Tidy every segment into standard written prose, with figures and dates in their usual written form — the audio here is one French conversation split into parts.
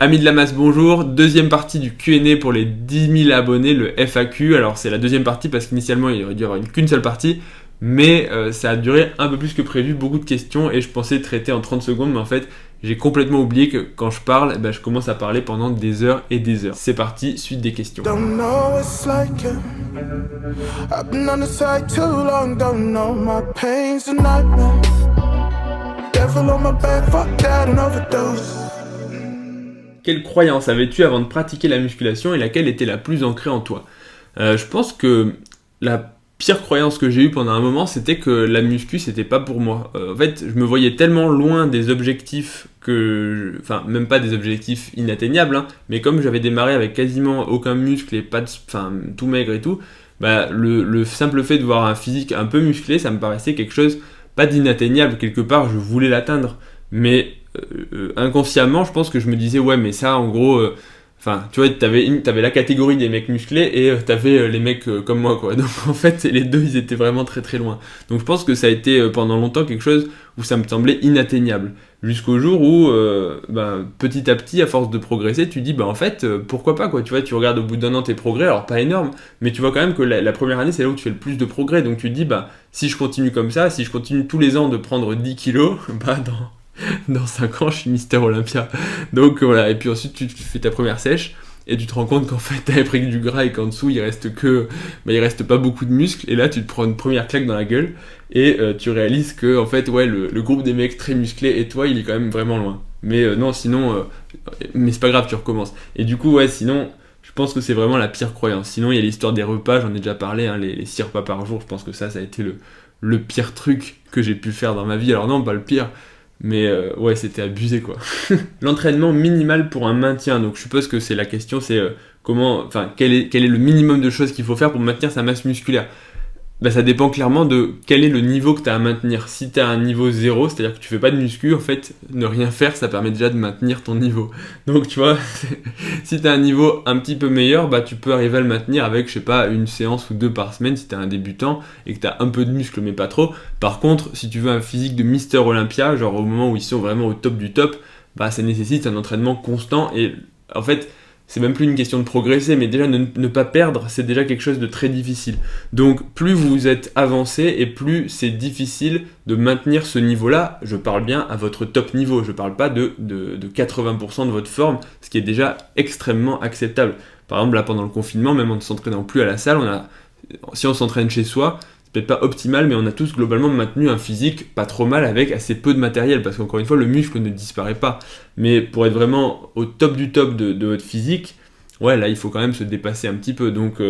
Amis de la masse, bonjour. Deuxième partie du Q&A pour les 10 000 abonnés, le FAQ. Alors c'est la deuxième partie parce qu'initialement il aurait dû y avoir qu'une seule partie, mais ça a duré un peu plus que prévu, beaucoup de questions et je pensais traiter en 30 secondes, mais en fait j'ai complètement oublié que quand je parle, je commence à parler pendant des heures et des heures. C'est parti, suite des questions. Don't know what it's like, I've been on the side too long, don't know my pain's a nightmare. Devil on my back, fuck that and overdose. Quelle croyance avais-tu avant de pratiquer la musculation et laquelle était la plus ancrée en toi ? Je pense que la pire croyance que j'ai eue pendant un moment, c'était que la muscu, c'était pas pour moi. En fait, je me voyais tellement loin des objectifs enfin, même pas des objectifs inatteignables, mais comme j'avais démarré avec quasiment aucun muscle et pas tout maigre et tout, le simple fait de voir un physique un peu musclé, ça me paraissait quelque chose pas d'inatteignable. Quelque part, je voulais l'atteindre, mais inconsciemment, je pense que je me disais, ouais, mais ça, en gros, tu vois, t'avais la catégorie des mecs musclés et t'avais les mecs comme moi, quoi. Donc, en fait, les deux, ils étaient vraiment très très loin. Donc, je pense que ça a été pendant longtemps quelque chose où ça me semblait inatteignable. Jusqu'au jour où, petit à petit, à force de progresser, tu dis, en fait, pourquoi pas, quoi. Tu vois, tu regardes au bout d'un an tes progrès, alors pas énorme, mais tu vois quand même que la première année, c'est là où tu fais le plus de progrès. Donc, tu te dis, si je continue comme ça, si je continue tous les ans de prendre 10 kilos, dans 5 ans, je suis Mister Olympia. Donc voilà, et puis ensuite tu fais ta première sèche et tu te rends compte qu'en fait t'avais pris du gras et qu'en dessous il reste pas beaucoup de muscles, et là tu te prends une première claque dans la gueule et tu réalises que en fait ouais, le groupe des mecs très musclés et toi il est quand même vraiment loin. Mais non, sinon, mais c'est pas grave, tu recommences. Et du coup ouais, sinon je pense que c'est vraiment la pire croyance. Sinon il y a l'histoire des repas, j'en ai déjà parlé, les 6 repas par jour, je pense que ça a été le pire truc que j'ai pu faire dans ma vie. Alors non, pas le pire, mais ouais, c'était abusé, quoi. L'entraînement minimal pour un maintien, donc je suppose que c'est la question, c'est quel est le minimum de choses qu'il faut faire pour maintenir sa masse musculaire. Ça dépend clairement de quel est le niveau que tu as à maintenir. Si tu as un niveau 0, c'est-à-dire que tu fais pas de muscu, en fait, ne rien faire, ça permet déjà de maintenir ton niveau. Donc tu vois, si tu as un niveau un petit peu meilleur, tu peux arriver à le maintenir avec, je sais pas, une séance ou 2 par semaine si tu es un débutant et que tu as un peu de muscle mais pas trop. Par contre, si tu veux un physique de Mister Olympia, genre au moment où ils sont vraiment au top du top, ça nécessite un entraînement constant et en fait, c'est même plus une question de progresser, mais déjà ne pas perdre, c'est déjà quelque chose de très difficile. Donc plus vous êtes avancé et plus c'est difficile de maintenir ce niveau-là. Je parle bien à votre top niveau, je parle pas de 80% de votre forme, ce qui est déjà extrêmement acceptable. Par exemple là pendant le confinement, même en ne s'entraînant plus à la salle, si on s'entraîne chez soi, c'est peut-être pas optimal, mais on a tous globalement maintenu un physique pas trop mal avec assez peu de matériel, parce qu'encore une fois, le muscle ne disparaît pas. Mais pour être vraiment au top du top de votre physique, ouais, là, il faut quand même se dépasser un petit peu. Donc,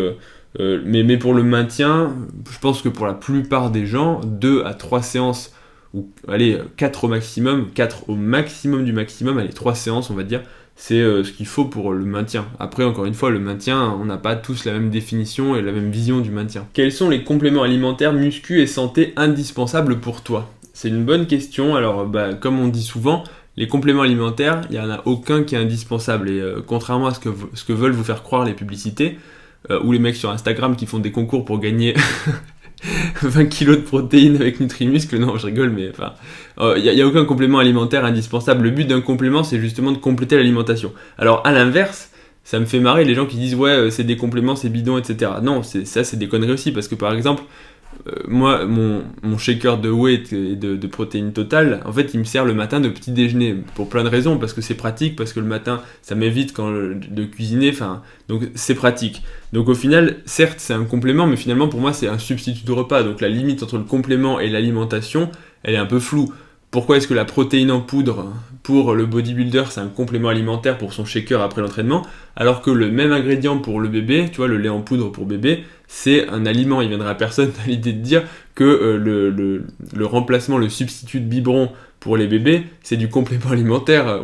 mais pour le maintien, je pense que pour la plupart des gens, 2 à 3 séances, ou allez, 4 au maximum, 4 au maximum du maximum, allez, 3 séances, on va dire, c'est ce qu'il faut pour le maintien. Après, encore une fois, le maintien, on n'a pas tous la même définition et la même vision du maintien. Quels sont les compléments alimentaires, muscu et santé indispensables pour toi ? C'est une bonne question. Alors, comme on dit souvent, les compléments alimentaires, il n'y en a aucun qui est indispensable. Et contrairement à ce que veulent vous faire croire les publicités, ou les mecs sur Instagram qui font des concours pour gagner 20 kilos de protéines avec Nutrimuscle, non, je rigole, mais il n'y a aucun complément alimentaire indispensable. Le but d'un complément, c'est justement de compléter l'alimentation. Alors, à l'inverse, ça me fait marrer les gens qui disent ouais, c'est des compléments, c'est bidon, etc. Non, c'est des conneries aussi, parce que par exemple, moi, mon shaker de whey et de protéines totales, en fait, il me sert le matin de petit déjeuner, pour plein de raisons, parce que c'est pratique, parce que le matin, ça m'évite de cuisiner, donc c'est pratique. Donc au final, certes, c'est un complément, mais finalement, pour moi, c'est un substitut de repas, donc la limite entre le complément et l'alimentation, elle est un peu floue. Pourquoi est-ce que la protéine en poudre, pour le bodybuilder, c'est un complément alimentaire pour son shaker après l'entraînement, alors que le même ingrédient pour le bébé, tu vois, le lait en poudre pour bébé, c'est un aliment. Il viendra à personne à l'idée de dire que le remplacement, le substitut de biberon pour les bébés, c'est du complément alimentaire.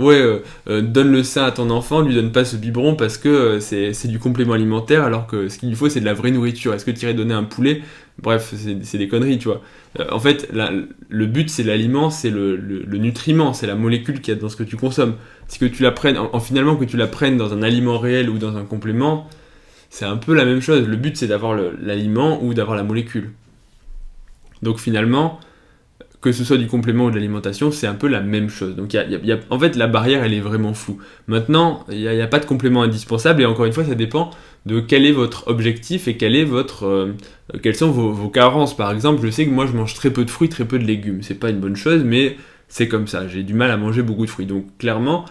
Donne le sein à ton enfant, lui donne pas ce biberon parce que c'est du complément alimentaire, alors que ce qu'il lui faut, c'est de la vraie nourriture. Est-ce que tu irais donner un poulet ? Bref, c'est des conneries, tu vois. En fait, le but, c'est l'aliment, c'est le nutriment, c'est la molécule qu'il y a dans ce que tu consommes. Si que tu la prennes, finalement, que tu la prennes dans un aliment réel ou dans un complément, c'est un peu la même chose. Le but, c'est d'avoir l'aliment ou d'avoir la molécule. Donc finalement, que ce soit du complément ou de l'alimentation, c'est un peu la même chose. Donc en fait, la barrière, elle est vraiment floue. Maintenant, il n'y a pas de complément indispensable, et encore une fois, ça dépend de quel est votre objectif et quelles sont vos carences. Par exemple, je sais que moi, je mange très peu de fruits, très peu de légumes. C'est pas une bonne chose, mais c'est comme ça. J'ai du mal à manger beaucoup de fruits. Donc clairement,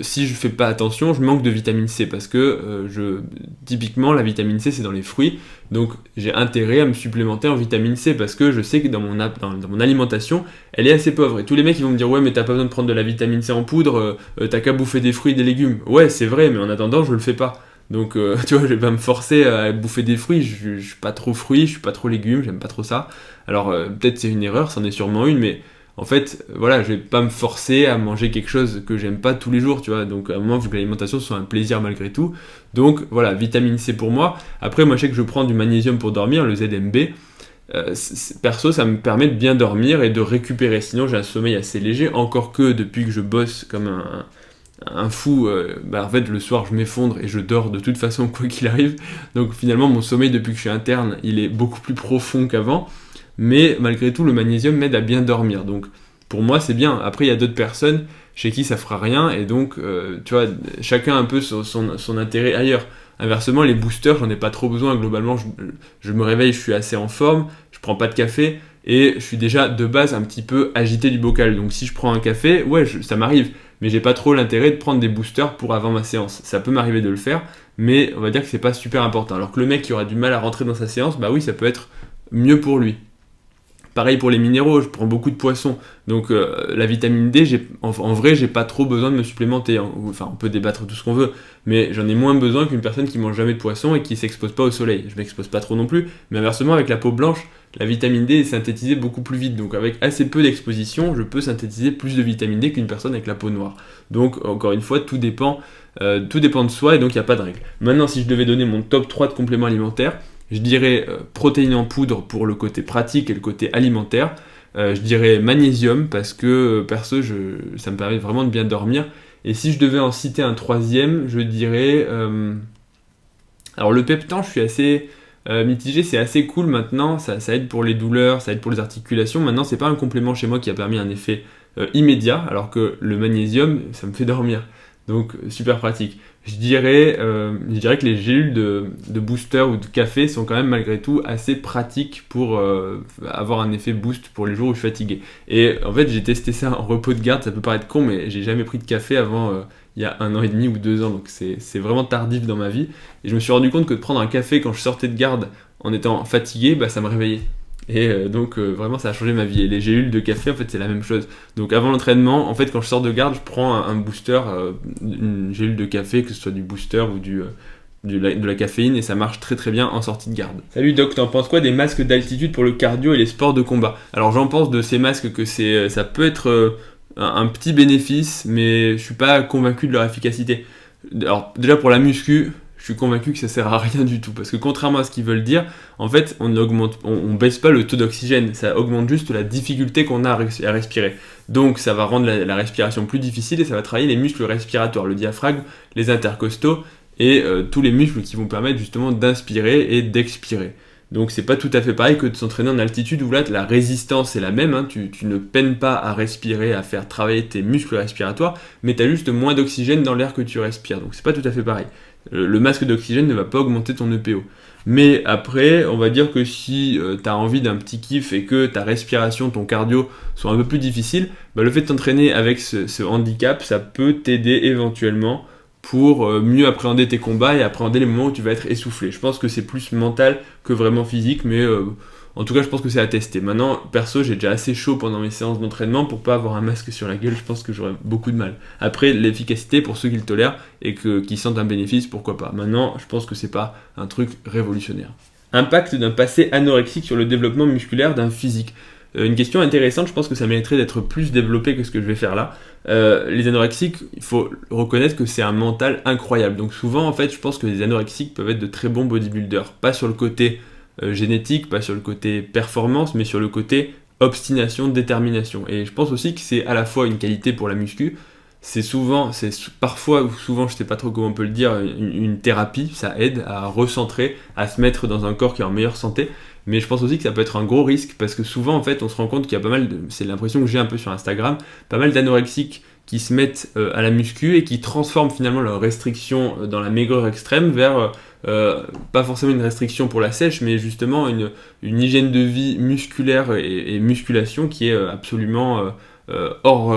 si je fais pas attention, je manque de vitamine C, parce que typiquement, la vitamine C, c'est dans les fruits. Donc j'ai intérêt à me supplémenter en vitamine C, parce que je sais que dans mon alimentation, elle est assez pauvre. Et tous les mecs, ils vont me dire, ouais, mais t'as pas besoin de prendre de la vitamine C en poudre, t'as qu'à bouffer des fruits et des légumes. Ouais, c'est vrai, mais en attendant, je le fais pas. Donc tu vois, je vais pas me forcer à bouffer des fruits, je suis pas trop fruits, je suis pas trop légumes, j'aime pas trop ça. Alors peut-être c'est une erreur, c'en est sûrement une, mais en fait, voilà, je vais pas me forcer à manger quelque chose que j'aime pas tous les jours, tu vois. Donc à un moment, il faut que l'alimentation soit un plaisir malgré tout. Donc voilà, vitamine C pour moi. Après, moi je sais que je prends du magnésium pour dormir, le ZMB. Perso, ça me permet de bien dormir et de récupérer. Sinon, j'ai un sommeil assez léger, encore que depuis que je bosse comme un fou, en fait le soir je m'effondre et je dors de toute façon quoi qu'il arrive. Donc finalement mon sommeil depuis que je suis interne, il est beaucoup plus profond qu'avant, mais malgré tout le magnésium m'aide à bien dormir. Donc pour moi c'est bien. Après il y a d'autres personnes chez qui ça fera rien, et donc tu vois, chacun un peu son intérêt ailleurs. Inversement, les boosters, j'en ai pas trop besoin. Globalement, je me réveille, je suis assez en forme, je prends pas de café, et je suis déjà de base un petit peu agité du bocal. Donc si je prends un café, ouais, ça m'arrive, mais j'ai pas trop l'intérêt de prendre des boosters pour avant ma séance. Ça peut m'arriver de le faire, mais on va dire que c'est pas super important. Alors que le mec qui aura du mal à rentrer dans sa séance, bah oui, ça peut être mieux pour lui. Pareil pour les minéraux, je prends beaucoup de poissons, donc la vitamine D, en vrai, j'ai pas trop besoin de me supplémenter. Enfin, on peut débattre tout ce qu'on veut, mais j'en ai moins besoin qu'une personne qui mange jamais de poisson et qui s'expose pas au soleil. Je m'expose pas trop non plus, mais inversement, avec la peau blanche, la vitamine D est synthétisée beaucoup plus vite, donc avec assez peu d'exposition, je peux synthétiser plus de vitamine D qu'une personne avec la peau noire. Donc, encore une fois, tout dépend de soi, et donc il n'y a pas de règle. Maintenant, si je devais donner mon top 3 de compléments alimentaires, je dirais protéines en poudre pour le côté pratique et le côté alimentaire. Je dirais magnésium parce que perso, ça me permet vraiment de bien dormir. Et si je devais en citer un troisième, je dirais... alors le peptan, je suis assez mitigé, c'est assez cool maintenant, ça aide pour les douleurs, ça aide pour les articulations. Maintenant, c'est pas un complément chez moi qui a permis un effet immédiat, alors que le magnésium, ça me fait dormir. Donc super pratique. Je dirais que les gélules de booster ou de café sont quand même malgré tout assez pratiques pour avoir un effet boost pour les jours où je suis fatigué. Et en fait j'ai testé ça en repos de garde, ça peut paraître con, mais j'ai jamais pris de café avant il y a 1 an et demi ou 2 ans, donc c'est vraiment tardif dans ma vie. Et je me suis rendu compte que de prendre un café quand je sortais de garde en étant fatigué, bah, ça me réveillait. Et donc vraiment ça a changé ma vie. Et les gélules de café en fait c'est la même chose. Donc avant l'entraînement, en fait quand je sors de garde, je prends un booster, une gélule de café, que ce soit du booster ou de la caféine, et ça marche très très bien en sortie de garde. Salut Doc, t'en penses quoi des masques d'altitude pour le cardio et les sports de combat? Alors j'en pense de ces masques que ça peut être un petit bénéfice, mais je suis pas convaincu de leur efficacité. Alors déjà pour la muscu, je suis convaincu que ça sert à rien du tout, parce que contrairement à ce qu'ils veulent dire, en fait, on baisse pas le taux d'oxygène, ça augmente juste la difficulté qu'on a à respirer. Donc ça va rendre la respiration plus difficile, et ça va travailler les muscles respiratoires, le diaphragme, les intercostaux, et tous les muscles qui vont permettre justement d'inspirer et d'expirer. Donc c'est pas tout à fait pareil que de s'entraîner en altitude où là la résistance est la même, hein, tu ne peines pas à respirer, à faire travailler tes muscles respiratoires, mais tu as juste moins d'oxygène dans l'air que tu respires, donc c'est pas tout à fait pareil. Le masque d'oxygène ne va pas augmenter ton EPO. Mais après, on va dire que si tu as envie d'un petit kiff et que ta respiration, ton cardio sont un peu plus difficiles, bah, le fait de t'entraîner avec ce handicap, ça peut t'aider éventuellement pour mieux appréhender tes combats et appréhender les moments où tu vas être essoufflé. Je pense que c'est plus mental que vraiment physique, mais en tout cas je pense que c'est à tester. Maintenant, perso, j'ai déjà assez chaud pendant mes séances d'entraînement pour pas avoir un masque sur la gueule, je pense que j'aurais beaucoup de mal. Après, l'efficacité, pour ceux qui le tolèrent et qui sentent un bénéfice, pourquoi pas. Maintenant, je pense que c'est pas un truc révolutionnaire. Impact d'un passé anorexique sur le développement musculaire d'un physique. Une question intéressante, je pense que ça mériterait d'être plus développé que ce que je vais faire là. Les anorexiques, il faut reconnaître que c'est un mental incroyable. Donc souvent, en fait, je pense que les anorexiques peuvent être de très bons bodybuilders. Pas sur le côté génétique, pas sur le côté performance, mais sur le côté obstination, détermination. Et je pense aussi que c'est à la fois une qualité pour la muscu, parfois ou souvent, je sais pas trop comment on peut le dire, une thérapie, ça aide à recentrer, à se mettre dans un corps qui est en meilleure santé. Mais je pense aussi que ça peut être un gros risque parce que souvent, en fait, on se rend compte qu'il y a pas mal c'est l'impression que j'ai un peu sur Instagram, pas mal d'anorexiques qui se mettent à la muscu et qui transforment finalement leur restriction dans la maigreur extrême vers pas forcément une restriction pour la sèche, mais justement une hygiène de vie musculaire et musculation qui est absolument hors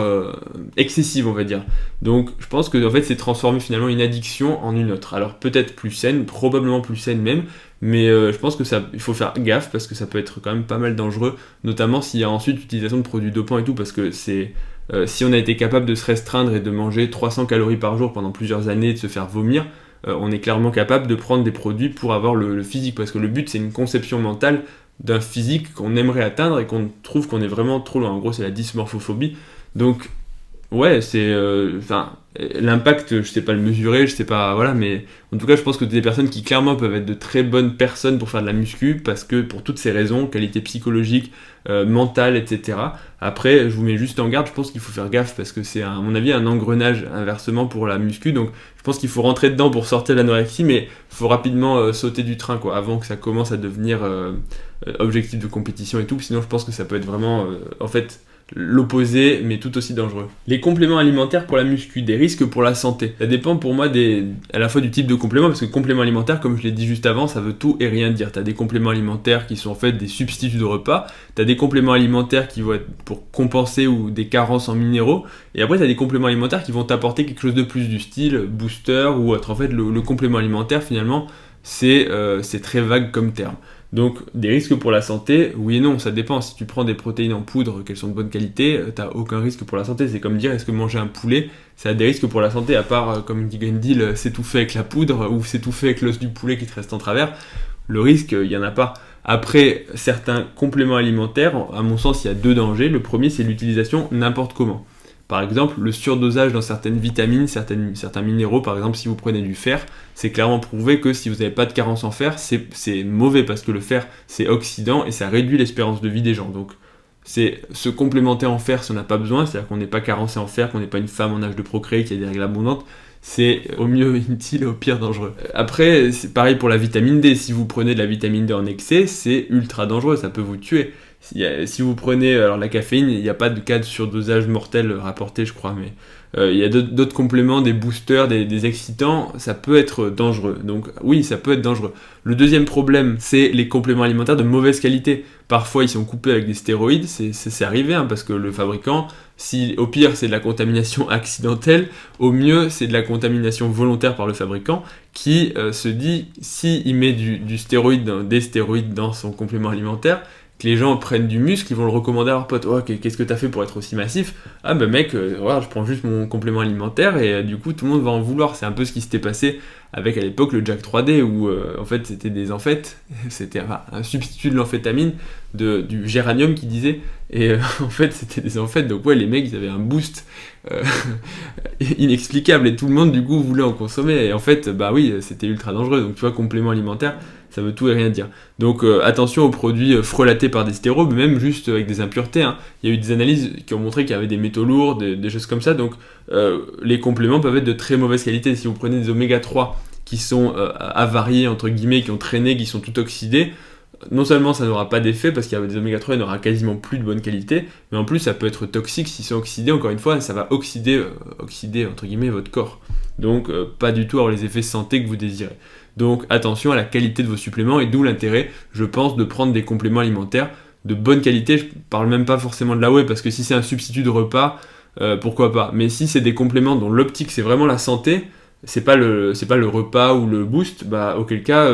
excessive, on va dire. Donc je pense que en fait c'est transformer finalement une addiction en une autre. Alors peut-être plus saine, probablement plus saine même, mais je pense que il faut faire gaffe parce que ça peut être quand même pas mal dangereux, notamment s'il y a ensuite l'utilisation de produits dopants et tout, parce que si on a été capable de se restreindre et de manger 300 calories par jour pendant plusieurs années et de se faire vomir, on est clairement capable de prendre des produits pour avoir le physique, parce que le but c'est une conception mentale d'un physique qu'on aimerait atteindre et qu'on trouve qu'on est vraiment trop loin. En gros, c'est la dysmorphophobie. Donc, ouais, l'impact, je sais pas le mesurer, je sais pas, voilà, mais en tout cas, je pense que des personnes qui clairement peuvent être de très bonnes personnes pour faire de la muscu, parce que pour toutes ces raisons, qualité psychologique, mentale, etc. Après, je vous mets juste en garde, je pense qu'il faut faire gaffe, parce que c'est, à mon avis, un engrenage inversement pour la muscu, donc je pense qu'il faut rentrer dedans pour sortir de l'anorexie, mais il faut rapidement sauter du train, quoi, avant que ça commence à devenir objectif de compétition et tout, sinon je pense que ça peut être vraiment, en fait, l'opposé, mais tout aussi dangereux. Les compléments alimentaires pour la muscu, des risques pour la santé. Ça dépend pour moi à la fois du type de complément, parce que complément alimentaire, comme je l'ai dit juste avant, ça veut tout et rien dire. T'as des compléments alimentaires qui sont en fait des substituts de repas, t'as des compléments alimentaires qui vont être pour compenser ou des carences en minéraux, et après t'as des compléments alimentaires qui vont t'apporter quelque chose de plus du style booster ou autre. En fait, le complément alimentaire, finalement, c'est très vague comme terme. Donc, des risques pour la santé, oui et non, ça dépend. Si tu prends des protéines en poudre, qu'elles sont de bonne qualité, t'as aucun risque pour la santé. C'est comme dire, est-ce que manger un poulet, ça a des risques pour la santé, à part, comme dit Gandil, c'est tout fait avec la poudre, ou c'est tout fait avec l'os du poulet qui te reste en travers. Le risque, il n'y en a pas. Après, certains compléments alimentaires, à mon sens, il y a deux dangers. Le premier, c'est l'utilisation n'importe comment. Par exemple, le surdosage dans certaines vitamines, certains minéraux, par exemple si vous prenez du fer, c'est clairement prouvé que si vous n'avez pas de carence en fer, c'est mauvais parce que le fer c'est oxydant et ça réduit l'espérance de vie des gens. Donc c'est se complémenter en fer si on n'a pas besoin, c'est-à-dire qu'on n'est pas carencé en fer, qu'on n'est pas une femme en âge de procréer qui a des règles abondantes, c'est au mieux inutile et au pire dangereux. Après, c'est pareil pour la vitamine D, si vous prenez de la vitamine D en excès, c'est ultra dangereux, ça peut vous tuer. Si vous prenez alors la caféine, il n'y a pas de cas de surdosage mortel rapporté, je crois, mais il y a d'autres compléments, des boosters, des excitants, ça peut être dangereux. Donc oui, ça peut être dangereux. Le deuxième problème, c'est les compléments alimentaires de mauvaise qualité. Parfois, ils sont coupés avec des stéroïdes, c'est arrivé, parce que le fabricant, au pire, c'est de la contamination accidentelle, au mieux, c'est de la contamination volontaire par le fabricant, qui se dit, s'il met des stéroïdes dans son complément alimentaire, que les gens prennent du muscle, ils vont le recommander à leurs potes. Oh, qu'est-ce que t'as fait pour être aussi massif ? Ah bah mec, voilà, je prends juste mon complément alimentaire et du coup tout le monde va en vouloir. C'est un peu ce qui s'était passé avec à l'époque le Jack 3D où en fait c'était des amphètes, c'était un substitut de l'amphétamine, du géranium qui disait, et en fait c'était des amphètes, donc ouais les mecs ils avaient un boost inexplicable et tout le monde du coup voulait en consommer et en fait bah oui c'était ultra dangereux. Donc tu vois, complément alimentaire, ça veut tout et rien dire. Donc attention aux produits frelatés par des stérols, mais même juste avec des impuretés. Il y a eu des analyses qui ont montré qu'il y avait des métaux lourds, des choses comme ça. Donc les compléments peuvent être de très mauvaise qualité. Si vous prenez des oméga 3 qui sont avariés, entre guillemets, qui ont traîné, qui sont tout oxydés, non seulement ça n'aura pas d'effet parce qu'il y a des oméga 3, il n'aura quasiment plus de bonne qualité, mais en plus ça peut être toxique s'ils sont oxydés. Encore une fois, ça va oxyder entre guillemets votre corps. Donc pas du tout avoir les effets santé que vous désirez. Donc attention à la qualité de vos suppléments et d'où l'intérêt, je pense, de prendre des compléments alimentaires de bonne qualité. Je parle même pas forcément de la whey parce que si c'est un substitut de repas, pourquoi pas. Mais si c'est des compléments dont l'optique c'est vraiment la santé, c'est pas le repas ou le boost, bah auquel cas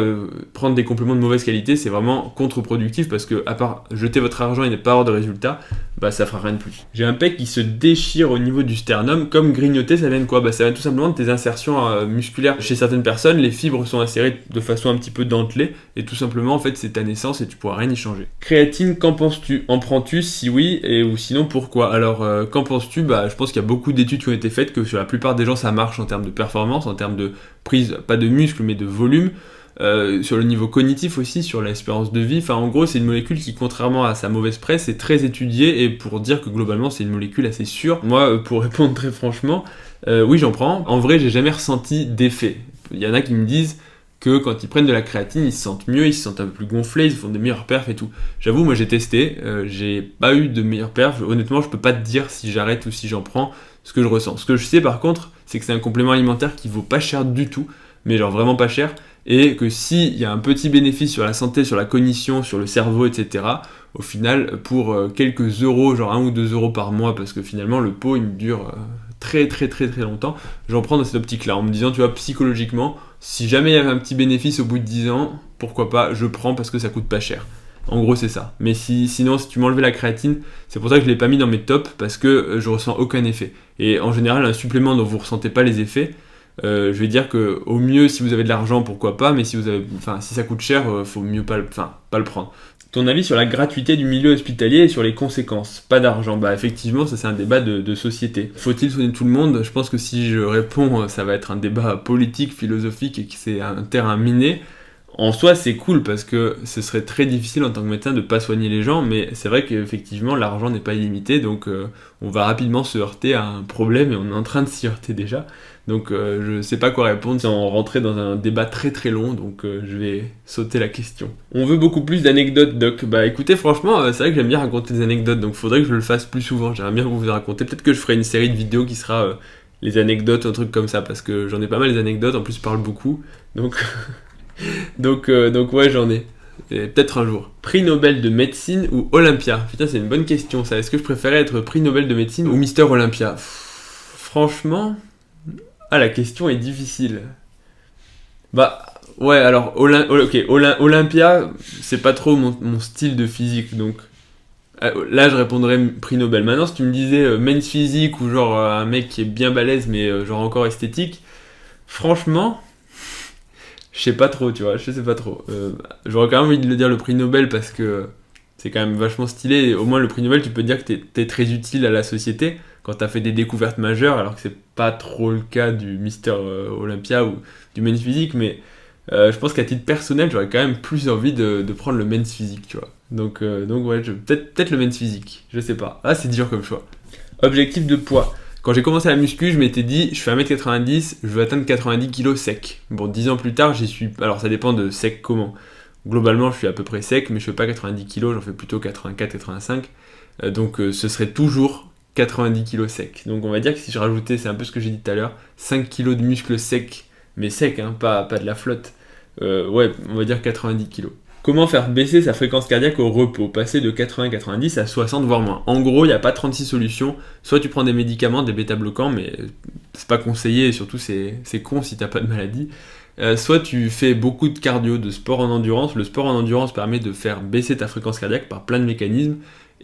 prendre des compléments de mauvaise qualité c'est vraiment contre-productif parce que à part jeter votre argent et ne pas avoir de résultat, bah ça fera rien de plus. J'ai un pec qui se déchire au niveau du sternum, comme grignoter, ça vient de quoi ? Bah ça vient tout simplement de tes insertions musculaires. Chez certaines personnes, les fibres sont insérées de façon un petit peu dentelée et tout simplement en fait c'est ta naissance et tu pourras rien y changer. Créatine, qu'en penses-tu ? En prends-tu ? Si oui, ou sinon pourquoi ? Alors qu'en penses-tu ? Bah je pense qu'il y a beaucoup d'études qui ont été faites que sur la plupart des gens ça marche en termes de performance, en termes de prise, pas de muscle mais de volume. sur le niveau cognitif aussi, sur l'espérance de vie. Enfin, en gros, c'est une molécule qui, contrairement à sa mauvaise presse, est très étudiée, et pour dire que globalement, c'est une molécule assez sûre. Moi, pour répondre très franchement, oui, j'en prends. En vrai, j'ai jamais ressenti d'effet. Il y en a qui me disent que quand ils prennent de la créatine, ils se sentent mieux, ils se sentent un peu plus gonflés, ils font des meilleures perfs et tout. J'avoue, moi j'ai testé, j'ai pas eu de meilleures perfs. Honnêtement, je peux pas te dire si j'arrête ou si j'en prends, ce que je ressens. Ce que je sais par contre, c'est que c'est un complément alimentaire qui vaut pas cher du tout, mais genre vraiment pas cher, et que s'il y a un petit bénéfice sur la santé, sur la cognition, sur le cerveau, etc., au final, pour quelques euros, genre 1 ou 2 euros par mois, parce que finalement le pot il me dure très longtemps, j'en prends dans cette optique-là, en me disant, tu vois, psychologiquement, si jamais il y avait un petit bénéfice au bout de 10 ans, pourquoi pas, je prends parce que ça coûte pas cher. En gros, c'est ça. Mais sinon, si tu m'enlevais la créatine, c'est pour ça que je l'ai pas mis dans mes tops, parce que je ressens aucun effet. Et en général, un supplément dont vous ressentez pas les effets, je vais dire que au mieux, si vous avez de l'argent, pourquoi pas, mais si ça coûte cher, faut mieux pas le prendre. Ton avis sur la gratuité du milieu hospitalier et sur les conséquences? Pas d'argent. Bah effectivement, ça c'est un débat de société. Faut-il soigner tout le monde? Je pense que si je réponds, ça va être un débat politique, philosophique, et que c'est un terrain miné. En soi, c'est cool parce que ce serait très difficile en tant que médecin de ne pas soigner les gens, mais c'est vrai qu'effectivement, l'argent n'est pas illimité, donc on va rapidement se heurter à un problème, et on est en train de s'y heurter déjà. Donc je sais pas quoi répondre sans rentrer dans un débat très long, donc je vais sauter la question. On veut beaucoup plus d'anecdotes, Doc. Bah écoutez, franchement, c'est vrai que j'aime bien raconter des anecdotes, donc faudrait que je le fasse plus souvent. J'aimerais bien vous les raconter. Peut-être que je ferai une série de vidéos qui sera les anecdotes, un truc comme ça, parce que j'en ai pas mal des anecdotes, en plus je parle beaucoup, donc... donc ouais, j'en ai. Et peut-être un jour. Prix Nobel de médecine ou Olympia? Putain, c'est une bonne question ça. Est-ce que je préférais être prix Nobel de médecine ou Mister Olympia? Franchement, la question est difficile. Bah, ouais, alors, Olympia, c'est pas trop mon style de physique, donc là je répondrais prix Nobel. Maintenant, si tu me disais men's physique ou genre un mec qui est bien balèze mais genre encore esthétique, franchement... Je sais pas trop, tu vois, je sais pas trop. J'aurais quand même envie de le dire le prix Nobel parce que c'est quand même vachement stylé. Et au moins, le prix Nobel, tu peux dire que t'es très utile à la société quand t'as fait des découvertes majeures, alors que c'est pas trop le cas du Mister Olympia ou du Men's Physique. Mais je pense qu'à titre personnel, j'aurais quand même plus envie de prendre le Men's Physique, tu vois. Donc ouais, peut-être le Men's Physique, je sais pas. Ah, c'est dur comme choix. Objectif de poids. Quand j'ai commencé la muscu, je m'étais dit, je fais 1m90, je veux atteindre 90 kg sec. Bon, 10 ans plus tard, j'y suis... Alors, ça dépend de sec comment. Globalement, je suis à peu près sec, mais je fais pas 90 kg, j'en fais plutôt 84-85. Donc, ce serait toujours 90 kg sec. Donc, on va dire que si je rajoutais, c'est un peu ce que j'ai dit tout à l'heure, 5 kg de muscles secs, mais secs, hein, pas de la flotte. Ouais, on va dire 90 kg. Comment faire baisser sa fréquence cardiaque au repos? Passer de 80-90 à 60 voire moins. En gros, il n'y a pas 36 solutions. Soit tu prends des médicaments, des bêta-bloquants, mais c'est pas conseillé et surtout c'est con si t'as pas de maladie. Soit tu fais beaucoup de cardio, de sport en endurance. Le sport en endurance permet de faire baisser ta fréquence cardiaque par plein de mécanismes.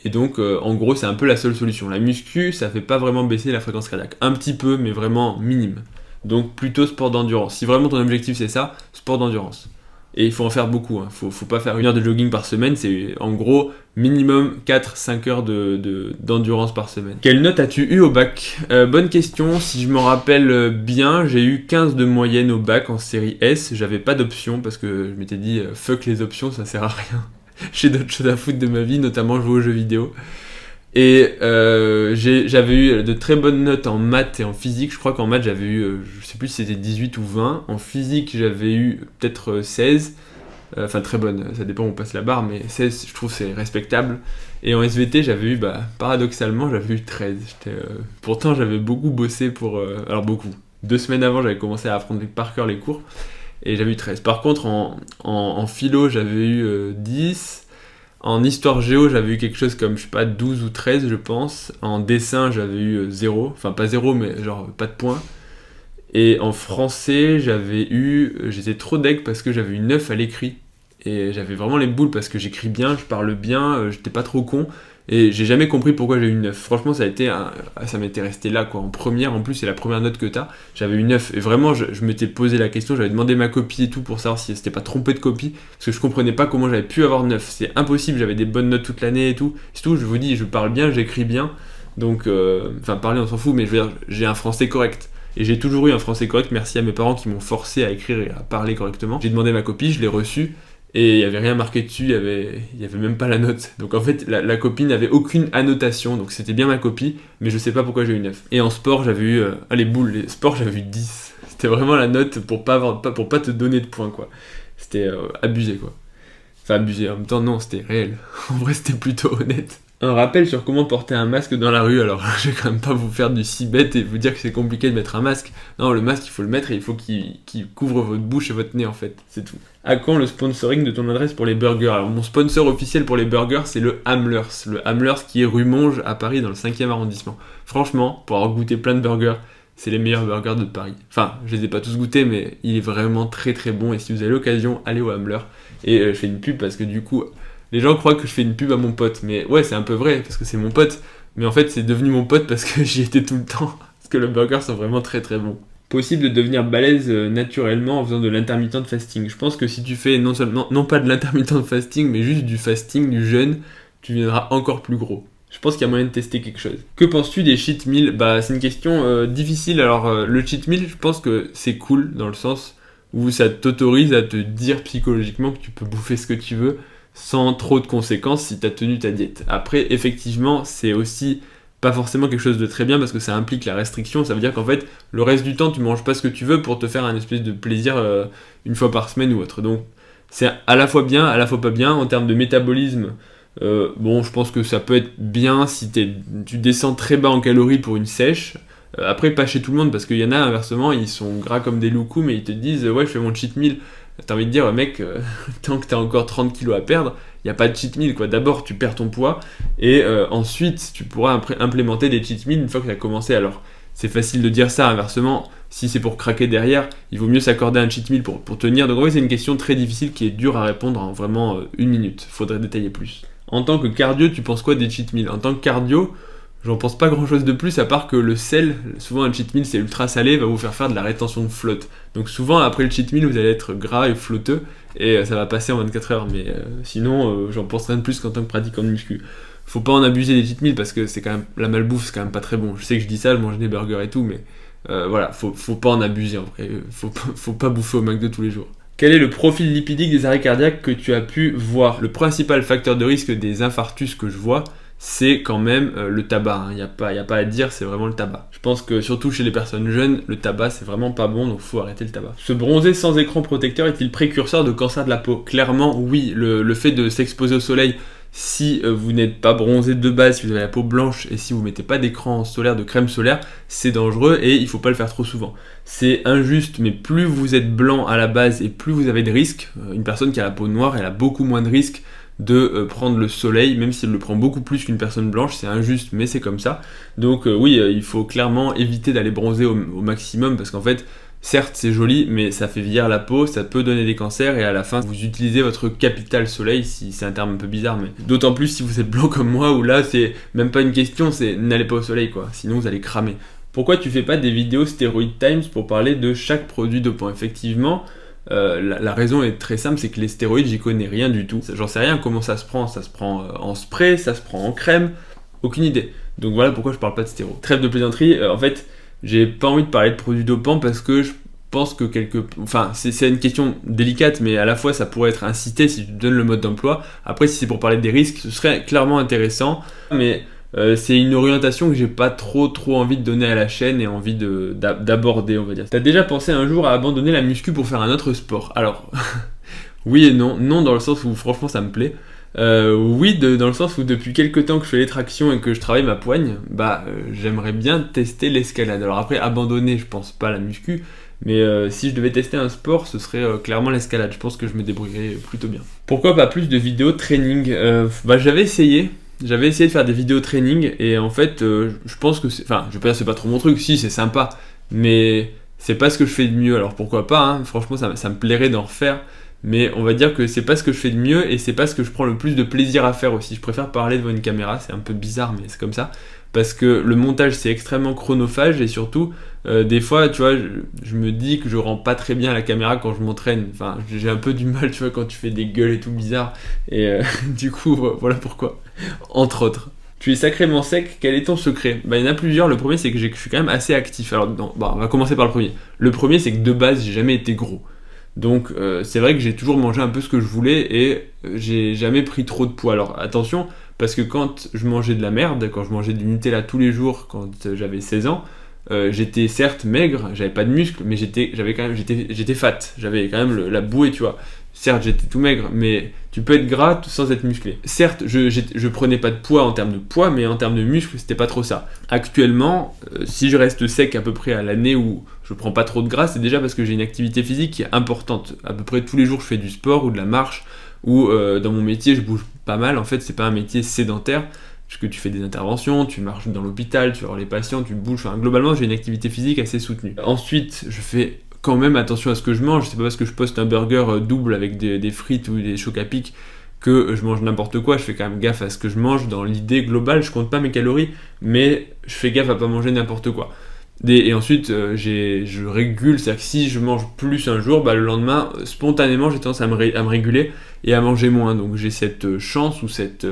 Et donc, en gros, c'est un peu la seule solution. La muscu, ça fait pas vraiment baisser la fréquence cardiaque. Un petit peu, mais vraiment minime. Donc, plutôt sport d'endurance. Si vraiment ton objectif c'est ça, sport d'endurance. Et il faut en faire beaucoup, hein. Faut pas faire 1 heure de jogging par semaine, c'est en gros minimum 4-5 heures d'endurance par semaine. Quelle note as-tu eu au bac? Bonne question, si je me rappelle bien, j'ai eu 15 de moyenne au bac en série S, j'avais pas d'option parce que je m'étais dit fuck les options, ça sert à rien. J'ai d'autres choses à foutre de ma vie, notamment jouer aux jeux vidéo. Et j'avais eu de très bonnes notes en maths et en physique. Je crois qu'en maths j'avais eu, je sais plus si c'était 18 ou 20. En physique j'avais eu peut-être 16. Enfin très bonne, ça dépend où on passe la barre, mais 16 je trouve c'est respectable. Et en SVT j'avais eu, paradoxalement j'avais eu 13. Pourtant j'avais beaucoup bossé pour... alors beaucoup. 2 semaines avant j'avais commencé à apprendre par cœur les cours. Et j'avais eu 13. Par contre en philo j'avais eu 10. En histoire géo, j'avais eu quelque chose comme, je sais pas, 12 ou 13, je pense. En dessin, j'avais eu 0. Enfin, pas 0, mais genre, pas de points. Et en français, j'étais trop deg parce que j'avais eu 9 à l'écrit. Et j'avais vraiment les boules parce que j'écris bien, je parle bien, j'étais pas trop con. Et j'ai jamais compris pourquoi j'ai eu 9. Franchement, ça m'était resté là, quoi. En première, en plus, c'est la première note que t'as. J'avais eu 9. Et vraiment, je m'étais posé la question, j'avais demandé ma copie et tout pour savoir si c'était pas trompé de copie. Parce que je comprenais pas comment j'avais pu avoir 9. C'est impossible, j'avais des bonnes notes toute l'année et tout. C'est tout, je vous dis, je parle bien, j'écris bien. Donc, parler, on s'en fout, mais je veux dire, j'ai un français correct. et j'ai toujours eu un français correct, merci à mes parents qui m'ont forcé à écrire et à parler correctement. J'ai demandé ma copie, je l'ai reçue, et il n'y avait rien marqué dessus, il y avait même pas la note. Donc en fait, la copie n'avait aucune annotation, donc c'était bien ma copie, mais je sais pas pourquoi j'ai eu 9. Et en sport, j'avais eu, les sports, j'avais eu 10. C'était vraiment la note pour pas te donner de points, quoi. C'était abusé, quoi. Enfin, abusé, en même temps, non, c'était réel. En vrai, c'était plutôt honnête. Un rappel sur comment porter un masque dans la rue. Alors, je vais quand même pas vous faire du si bête et vous dire que c'est compliqué de mettre un masque. Non, le masque, il faut le mettre et il faut qu'il couvre votre bouche et votre nez, en fait. C'est tout. À quand le sponsoring de ton adresse pour les burgers? Alors, mon sponsor officiel pour les burgers, c'est le Hamlers. Le Hamlers qui est rue Monge à Paris, dans le 5e arrondissement. Franchement, pour avoir goûté plein de burgers, c'est les meilleurs burgers de Paris. Enfin, je les ai pas tous goûtés, mais il est vraiment très très bon. Et si vous avez l'occasion, allez au Hamler. Et je fais une pub parce que du coup, les gens croient que je fais une pub à mon pote. Mais ouais, c'est un peu vrai, parce que c'est mon pote. Mais en fait, c'est devenu mon pote parce que j'y étais tout le temps. Parce que les burgers sont vraiment très très bons. Possible de devenir balèze naturellement en faisant de l'intermittent fasting. Je pense que si tu fais non pas de l'intermittent fasting, mais juste du fasting, du jeûne, tu deviendras encore plus gros. Je pense qu'il y a moyen de tester quelque chose. Que penses-tu des cheat meals? Bah, c'est une question difficile. Alors, le cheat meal, je pense que c'est cool dans le sens où ça t'autorise à te dire psychologiquement que tu peux bouffer ce que tu veux sans trop de conséquences si tu as tenu ta diète. Après, effectivement, c'est aussi pas forcément quelque chose de très bien parce que ça implique la restriction. Ça veut dire qu'en fait, le reste du temps, tu manges pas ce que tu veux pour te faire un espèce de plaisir une fois par semaine ou autre. Donc, c'est à la fois bien, à la fois pas bien. En termes de métabolisme, bon, je pense que ça peut être bien si tu descends très bas en calories pour une sèche. Après, pas chez tout le monde, parce qu'il y en a, inversement, ils sont gras comme des loucous, mais ils te disent « Ouais, je fais mon cheat meal ». T'as envie de dire « Mec, tant que t'as encore 30 kilos à perdre, il n'y a pas de cheat meal, quoi. D'abord, tu perds ton poids, et ensuite, tu pourras implémenter des cheat meals une fois que tu as commencé. » Alors, c'est facile de dire ça, inversement, si c'est pour craquer derrière, il vaut mieux s'accorder un cheat meal pour tenir. Donc en fait, c'est une question très difficile qui est dure à répondre en vraiment 1 minute. Faudrait détailler plus. En tant que cardio, tu penses quoi des cheat meals? En tant que cardio, j'en pense pas grand chose de plus à part que le sel, souvent un cheat meal c'est ultra salé, va vous faire de la rétention de flotte. Donc souvent après le cheat meal vous allez être gras et flotteux et ça va passer en 24 heures. Mais sinon j'en pense rien de plus qu'en tant que pratiquant de muscu. Faut pas en abuser des cheat meals parce que c'est quand même, la malbouffe c'est quand même pas très bon. Je sais que je dis ça, je mange des burgers et tout, mais voilà, faut pas en abuser en vrai. Faut pas bouffer au McDo tous les jours. Quel est le profil lipidique des arrêts cardiaques que tu as pu voir? Le principal facteur de risque des infarctus que je vois, c'est quand même le tabac. Il n'y a pas à dire, c'est vraiment le tabac. Je pense que surtout chez les personnes jeunes, le tabac c'est vraiment pas bon, donc faut arrêter le tabac. Se bronzer sans écran protecteur est-il précurseur de cancer de la peau? Clairement oui, le fait de s'exposer au soleil, si vous n'êtes pas bronzé de base, si vous avez la peau blanche et si vous mettez pas d'écran solaire, de crème solaire, c'est dangereux et il faut pas le faire trop souvent. C'est injuste, mais plus vous êtes blanc à la base et plus vous avez de risques. Une personne qui a la peau noire, elle a beaucoup moins de risques de prendre le soleil, même si elle le prend beaucoup plus qu'une personne blanche. C'est injuste, mais c'est comme ça. Donc oui, il faut clairement éviter d'aller bronzer au maximum parce qu'en fait, certes, c'est joli, mais ça fait vieillir la peau, ça peut donner des cancers et à la fin, vous utilisez votre capital soleil, si c'est un terme un peu bizarre, mais d'autant plus si vous êtes blanc comme moi, où là, c'est même pas une question, c'est n'allez pas au soleil, quoi, sinon vous allez cramer. Pourquoi tu fais pas des vidéos Steroid Times pour parler de chaque produit dopant? Effectivement, la raison est très simple, c'est que les stéroïdes, j'y connais rien du tout. J'en sais rien comment ça se prend en spray, ça se prend en crème, aucune idée. Donc voilà pourquoi je parle pas de stéro. Trêve de plaisanterie, en fait, j'ai pas envie de parler de produits dopants parce que je pense que c'est une question délicate, mais à la fois ça pourrait être incité si tu donnes le mode d'emploi. Après, si c'est pour parler des risques, ce serait clairement intéressant, mais c'est une orientation que j'ai pas trop envie de donner à la chaîne et envie d'aborder, on va dire. T'as déjà pensé un jour à abandonner la muscu pour faire un autre sport? Alors, oui et non. Non dans le sens où franchement ça me plaît. Oui, dans le sens où depuis quelques temps que je fais les tractions et que je travaille ma poigne, j'aimerais bien tester l'escalade. Alors après, abandonner, je pense pas à la muscu, mais si je devais tester un sport, ce serait clairement l'escalade. Je pense que je me débrouillerais plutôt bien. Pourquoi pas plus de vidéos training? J'avais essayé de faire des vidéos training et en fait, je pense que je vais pas dire que c'est pas trop mon truc, si c'est sympa, mais c'est pas ce que je fais de mieux. Alors pourquoi pas, hein, franchement ça me plairait d'en refaire. Mais on va dire que c'est pas ce que je fais de mieux et c'est pas ce que je prends le plus de plaisir à faire aussi. Je préfère parler devant une caméra, c'est un peu bizarre mais c'est comme ça. Parce que le montage c'est extrêmement chronophage et surtout, des fois, tu vois, je me dis que je rends pas très bien à la caméra quand je m'entraîne. Enfin, j'ai un peu du mal, tu vois, quand tu fais des gueules et tout bizarre. Et du coup, voilà pourquoi. Entre autres. Tu es sacrément sec, quel est ton secret? Il y en a plusieurs. Le premier, c'est que je suis quand même assez actif. Alors, non, on va commencer par le premier. Le premier, c'est que de base, j'ai jamais été gros. Donc, c'est vrai que j'ai toujours mangé un peu ce que je voulais et j'ai jamais pris trop de poids. Alors, attention, parce que quand je mangeais de la merde, quand je mangeais du Nutella tous les jours, quand j'avais 16 ans, j'étais certes maigre, j'avais pas de muscles, mais j'étais fat. J'avais quand même la bouée, tu vois. Certes, j'étais tout maigre, mais tu peux être gras sans être musclé. Certes, je prenais pas de poids en termes de poids, mais en termes de muscles, c'était pas trop ça. Actuellement, si je reste sec à peu près à l'année où je prends pas trop de gras, c'est déjà parce que j'ai une activité physique qui est importante. À peu près tous les jours, je fais du sport ou de la marche, ou dans mon métier, je bouge pas mal. En fait, c'est pas un métier sédentaire, puisque tu fais des interventions, tu marches dans l'hôpital, tu vas voir les patients, tu bouges. Enfin, globalement, j'ai une activité physique assez soutenue. Ensuite, je fais quand même attention à ce que je mange. C'est pas parce que je poste un burger double avec des frites ou des chocs à pic que je mange n'importe quoi. Je fais quand même gaffe à ce que je mange. Dans l'idée globale, je compte pas mes calories, mais je fais gaffe à pas manger n'importe quoi. Et ensuite, je régule, c'est-à-dire que si je mange plus un jour, le lendemain, spontanément, j'ai tendance à me réguler et à manger moins. Donc j'ai cette chance ou cet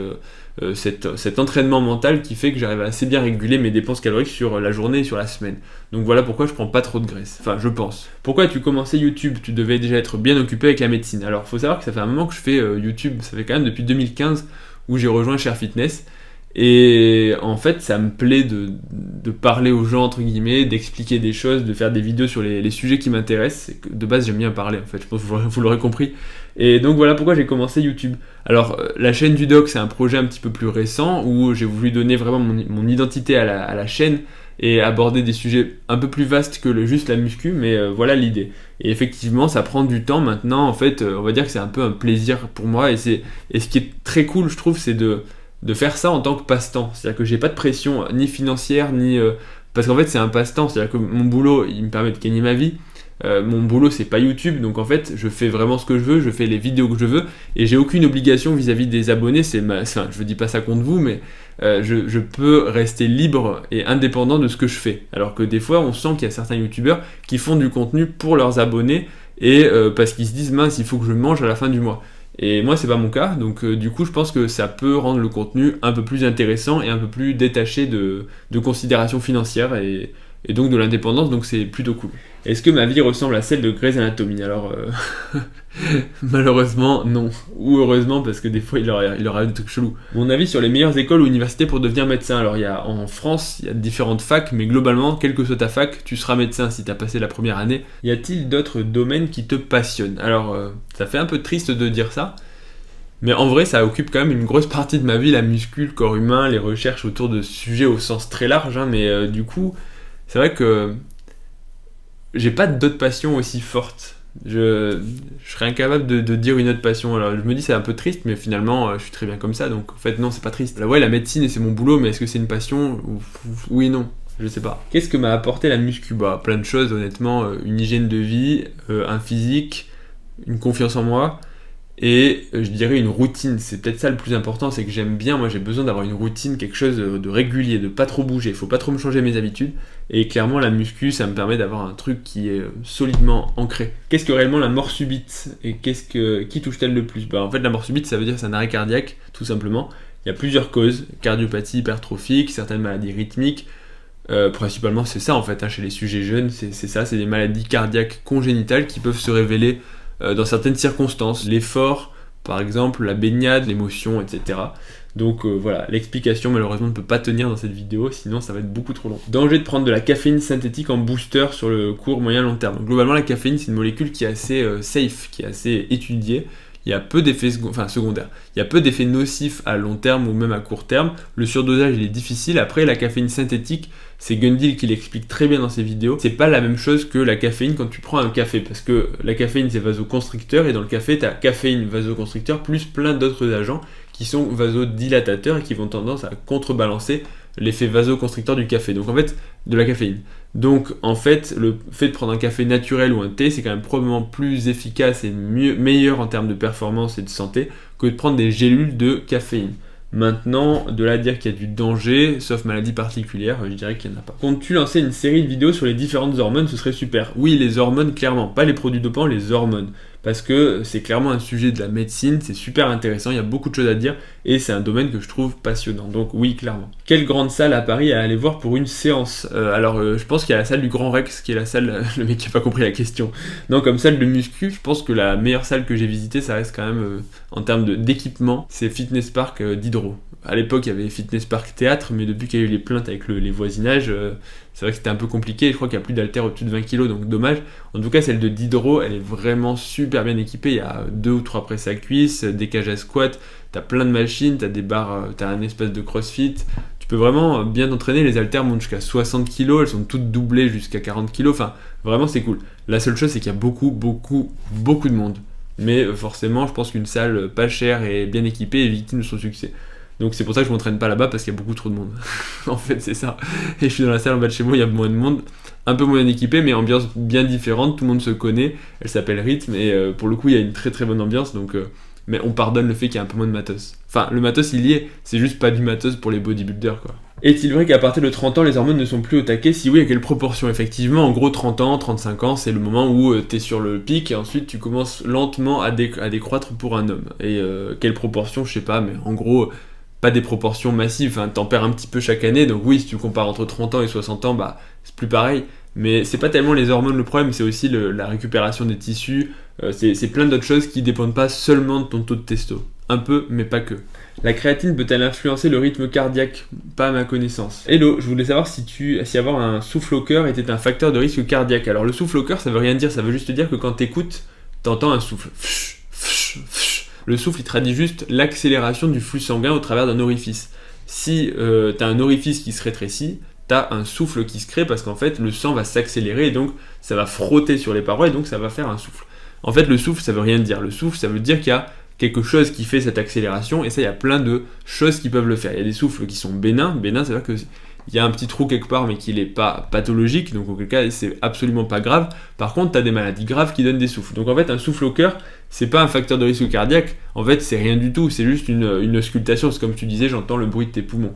entraînement mental qui fait que j'arrive à assez bien réguler mes dépenses caloriques sur la journée et sur la semaine. Donc voilà pourquoi je prends pas trop de graisse. Enfin, je pense. Pourquoi as-tu commencé YouTube? Tu devais déjà être bien occupé avec la médecine. Alors, faut savoir que ça fait un moment que je fais YouTube. Ça fait quand même depuis 2015 où j'ai rejoint Share Fitness. Et en fait, ça me plaît de parler aux gens, entre guillemets, d'expliquer des choses, de faire des vidéos sur les sujets qui m'intéressent. De base, j'aime bien parler, en fait, je pense que vous l'aurez compris. Et donc voilà pourquoi j'ai commencé YouTube. Alors, la chaîne du doc, c'est un projet un petit peu plus récent, où j'ai voulu donner vraiment mon identité à la chaîne, et aborder des sujets un peu plus vastes que juste la muscu, mais voilà l'idée. Et effectivement, ça prend du temps maintenant, en fait, on va dire que c'est un peu un plaisir pour moi, et ce qui est très cool, je trouve, c'est de faire ça en tant que passe-temps. C'est-à-dire que j'ai pas de pression ni financière, ni... parce qu'en fait, c'est un passe-temps. C'est-à-dire que mon boulot, il me permet de gagner ma vie. Mon boulot, c'est pas YouTube. Donc en fait, je fais vraiment ce que je veux. Je fais les vidéos que je veux. Et j'ai aucune obligation vis-à-vis des abonnés. Enfin, je dis pas ça contre vous, mais je peux rester libre et indépendant de ce que je fais. Alors que des fois, on sent qu'il y a certains YouTubeurs qui font du contenu pour leurs abonnés. Et parce qu'ils se disent, mince, il faut que je mange à la fin du mois. Et moi, c'est pas mon cas, donc du coup, je pense que ça peut rendre le contenu un peu plus intéressant et un peu plus détaché de considérations financières et donc de l'indépendance, donc c'est plutôt cool. Est-ce que ma vie ressemble à celle de Grey's Anatomy? Alors, malheureusement, non. Ou heureusement, parce que des fois, il aura des trucs chelous. Mon avis sur les meilleures écoles ou universités pour devenir médecin. Alors, en France, il y a différentes facs, mais globalement, quelle que soit ta fac, tu seras médecin si tu as passé la première année. Y a-t-il d'autres domaines qui te passionnent? Alors, ça fait un peu triste de dire ça, mais en vrai, ça occupe quand même une grosse partie de ma vie, la muscu, le corps humain, les recherches autour de sujets au sens très large, mais du coup, c'est vrai que j'ai pas d'autres passions aussi fortes. Je serais incapable de dire une autre passion. Alors je me dis c'est un peu triste, mais finalement je suis très bien comme ça, donc en fait non, c'est pas triste. Ouais, la médecine c'est mon boulot, mais est-ce que c'est une passion? Oui et non, je sais pas. Qu'est-ce que m'a apporté la muscu? Plein de choses honnêtement, une hygiène de vie, un physique, une confiance en moi, et je dirais une routine. C'est peut-être ça le plus important, c'est que j'aime bien, moi j'ai besoin d'avoir une routine, quelque chose de régulier, de pas trop bouger, faut pas trop me changer mes habitudes, et clairement la muscu ça me permet d'avoir un truc qui est solidement ancré. Qu'est-ce que réellement la mort subite, et qui touche-t-elle le plus? En fait la mort subite ça veut dire c'est un arrêt cardiaque, tout simplement. Il y a plusieurs causes, cardiopathie hypertrophique, certaines maladies rythmiques, principalement c'est ça en fait, chez les sujets jeunes, c'est ça, c'est des maladies cardiaques congénitales qui peuvent se révéler dans certaines circonstances, l'effort, par exemple, la baignade, l'émotion, etc. Donc voilà, l'explication malheureusement ne peut pas tenir dans cette vidéo, sinon ça va être beaucoup trop long. Danger de prendre de la caféine synthétique en booster sur le court, moyen, long terme. Donc, globalement, la caféine, c'est une molécule qui est assez safe, qui est assez étudiée. Il y a peu d'effets secondaires. Il y a peu d'effets nocifs à long terme ou même à court terme. Le surdosage, il est difficile. Après, la caféine synthétique, c'est Gundil qui l'explique très bien dans ses vidéos. C'est pas la même chose que la caféine quand tu prends un café, parce que la caféine, c'est vasoconstricteur, et dans le café, tu as caféine, vasoconstricteur, plus plein d'autres agents qui sont vasodilatateurs et qui vont tendance à contrebalancer l'effet vasoconstricteur du café. Donc en fait, de la caféine. Donc en fait, le fait de prendre un café naturel ou un thé, c'est quand même probablement plus efficace et meilleur en termes de performance et de santé que de prendre des gélules de caféine. Maintenant, de là à dire qu'il y a du danger, sauf maladie particulière, je dirais qu'il n'y en a pas. Comptes-tu lancer une série de vidéos sur les différentes hormones? Ce serait super. Oui, les hormones, clairement. Pas les produits dopants, les hormones. parce que c'est clairement un sujet de la médecine, c'est super intéressant, il y a beaucoup de choses à dire, et c'est un domaine que je trouve passionnant, donc oui, clairement. Quelle grande salle à Paris à aller voir pour une séance? Je pense qu'il y a la salle du Grand Rex, qui est la salle, le mec qui a pas compris la question. Non, comme salle de muscu, je pense que la meilleure salle que j'ai visitée, ça reste quand même, en termes d'équipement, c'est Fitness Park d'Hydro. À l'époque, il y avait Fitness Park Théâtre, mais depuis qu'il y a eu les plaintes avec les voisinages, c'est vrai que c'était un peu compliqué. Je crois qu'il n'y a plus d'haltères au-dessus de 20 kg, donc dommage. En tout cas, celle de Diderot, elle est vraiment super bien équipée. Il y a 2 ou 3 presses à cuisse, des cages à squat, t'as plein de machines, t'as des barres, t'as un espace de crossfit. Tu peux vraiment bien t'entraîner. Les haltères montent jusqu'à 60 kg, elles sont toutes doublées jusqu'à 40 kg. Enfin, vraiment, c'est cool. La seule chose, c'est qu'il y a beaucoup de monde. Mais forcément, je pense qu'une salle pas chère et bien équipée est victime de son succès. Donc c'est pour ça que je m'entraîne pas là-bas, parce qu'il y a beaucoup trop de monde. En fait, c'est ça. Et je suis dans la salle en bas de chez moi, il y a moins de monde, un peu moins équipé, mais ambiance bien différente, tout le monde se connaît. Elle s'appelle Rythme, et pour le coup, il y a une très très bonne ambiance, donc mais on pardonne le fait qu'il y a un peu moins de matos. Enfin, le matos il y est, c'est juste pas du matos pour les bodybuilders, quoi. Est-il vrai qu'à partir de 30 ans, les hormones ne sont plus au taquet? Si oui, à quelle proportion? Effectivement, en gros, 30 ans, 35 ans, c'est le moment où t'es sur le pic, et ensuite tu commences lentement à décroître pour un homme. Et quelle proportion, je sais pas, mais en gros, pas des proportions massives, hein, t'en perds un petit peu chaque année, donc oui, si tu compares entre 30 ans et 60 ans, bah c'est plus pareil. Mais c'est pas tellement les hormones le problème, c'est aussi la récupération des tissus, c'est plein d'autres choses qui dépendent pas seulement de ton taux de testo. Un peu, mais pas que. La créatine peut-elle influencer le rythme cardiaque? Pas à ma connaissance. Hello, je voulais savoir si avoir un souffle au cœur était un facteur de risque cardiaque. Alors le souffle au cœur, ça veut rien dire, ça veut juste dire que quand t'écoutes, t'entends un souffle. Le souffle, il traduit juste l'accélération du flux sanguin au travers d'un orifice. Si t'as un orifice qui se rétrécit, t'as un souffle qui se crée parce qu'en fait, le sang va s'accélérer et donc ça va frotter sur les parois et donc ça va faire un souffle. En fait, le souffle, ça veut rien dire. Le souffle, ça veut dire qu'il y a quelque chose qui fait cette accélération, et ça, il y a plein de choses qui peuvent le faire. Il y a des souffles qui sont bénins. Bénins, c'est-à-dire qu'il y a un petit trou quelque part, mais qu'il n'est pas pathologique, donc auquel cas, c'est absolument pas grave. Par contre, tu as des maladies graves qui donnent des souffles. Donc en fait, un souffle au cœur, c'est pas un facteur de risque cardiaque. En fait, c'est rien du tout. C'est juste une auscultation. C'est comme tu disais, j'entends le bruit de tes poumons.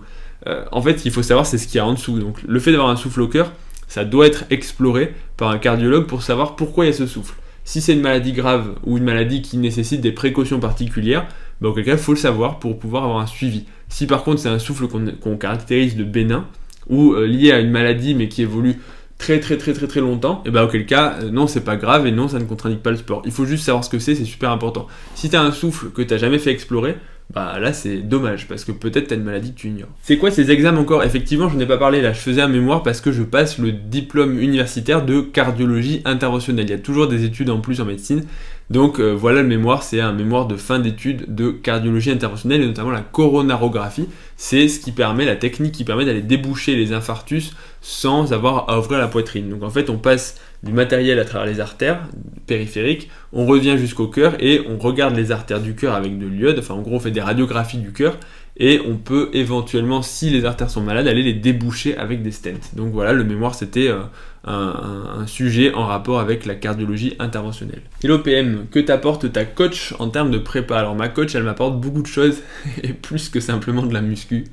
En fait, il faut savoir, c'est ce qu'il y a en dessous. Donc le fait d'avoir un souffle au cœur, ça doit être exploré par un cardiologue pour savoir pourquoi il y a ce souffle. Si c'est une maladie grave ou une maladie qui nécessite des précautions particulières, bah auquel cas il faut le savoir pour pouvoir avoir un suivi. Si par contre c'est un souffle qu'on caractérise de bénin ou lié à une maladie mais qui évolue très longtemps, et bah auquel cas non, c'est pas grave et non, ça ne contre-indique pas le sport. Il faut juste savoir ce que c'est super important. Si t'as un souffle que t'as jamais fait explorer, bah là c'est dommage parce que peut-être t'as une maladie que tu ignores. C'est quoi ces examens encore? Effectivement, je n'ai pas parlé là, je faisais un mémoire parce que je passe le diplôme universitaire de cardiologie interventionnelle. Il y a toujours des études en plus en médecine. Donc voilà, le mémoire, c'est un mémoire de fin d'études de cardiologie interventionnelle et notamment la coronarographie. C'est ce qui permet, la technique qui permet d'aller déboucher les infarctus sans avoir à ouvrir la poitrine. Donc en fait, on passe du matériel à travers les artères périphériques, on revient jusqu'au cœur et on regarde les artères du cœur avec de l'iode. Enfin, en gros, on fait des radiographies du cœur et on peut éventuellement, si les artères sont malades, aller les déboucher avec des stents. Donc voilà, le mémoire, c'était un sujet en rapport avec la cardiologie interventionnelle. Hello PM, que t'apporte ta coach en termes de prépa? Alors ma coach, elle m'apporte beaucoup de choses et plus que simplement de la muscu,